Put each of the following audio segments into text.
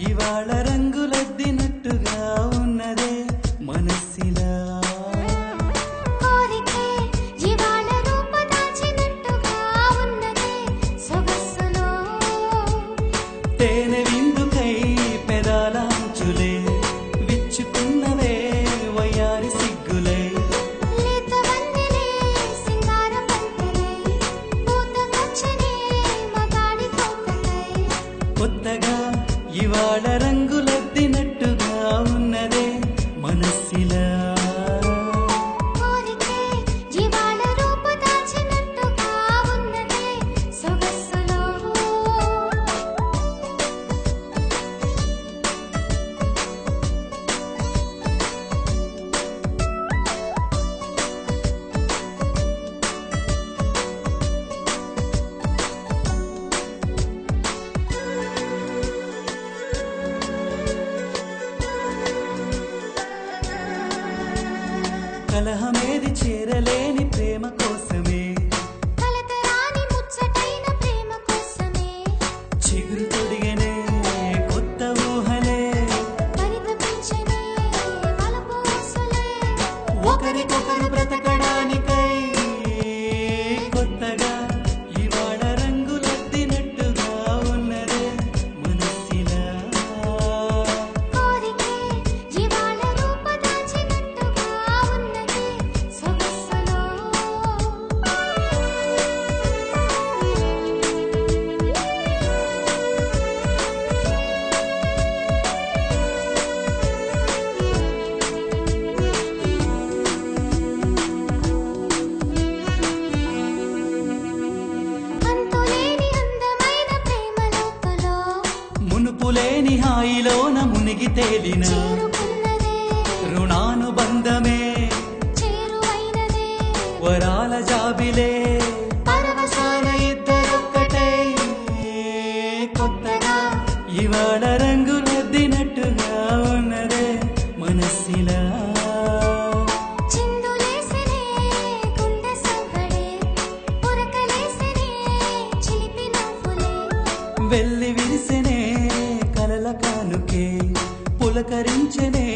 ఇవాళ రంగులద్దినట్టుగా ఉన్నదే మనసిలా తేనె విందుకై పెదాలాంచులే విచ్చుకున్నవే వయ్యారి సిగ్గులే కొత్తగా ఇవాళ రంగులద్దినట్టుగా ఉన్నదే మనసిలా కలహమేది చేరలేని ప్రేమ కోసమే కలతరాని ముచ్చటైన ప్రేమ కోసమే చిగురు తొడిగనే కొత్త ఊహలే పరితపించనే వలపు ఊసలే ఒకరికొకరు బ్రతకడానికై కొత్తగా ఇవాళ రంగులద్దినట్టుగా ఉన్నదే మనసిలా కోరికే జీవాల రూపదాచినట్టుగా ఉన్నది సొగసులో అంతులేని అందమైన ప్రేమ లోతులో మునుపులేని హాయిలోన మునిగి తేలిన చేరుకున్నదే రుణానుబంధమే చేరువైనదే వరాల జాబిలే పరవశాల ఇద్దరొక్కటై కొత్తగా ఇవాళ రంగులద్దినట్టుగా ఉన్నదే మనసిలా చిందులేసనే గుండె సవ్వడే ఉరకలేసనే చిలిపి నవ్వులే వెళ్ళి విరిసెనే కలల కానుకే పులకరించనే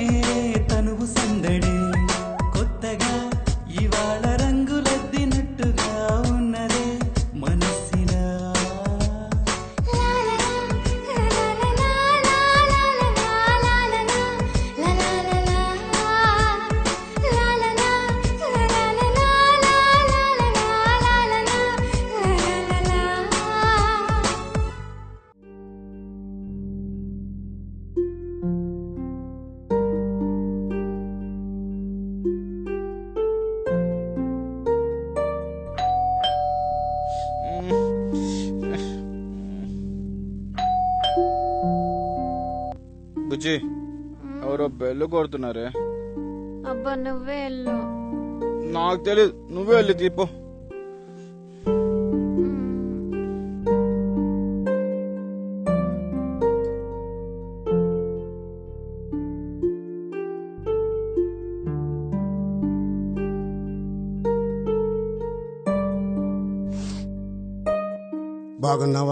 తనువు సందడే కొత్తగా ఇవాళ రంగులద్దినట్టుగా ఉన్నదే మనసిలా బుజ్జి ఎవరో బెల్లు కొడుతున్నారే. అబ్బా నువ్వే వెళ్ళు. నాకు తెలియదు, నువ్వే వెళ్ళి తీపో. బాగున్నావా?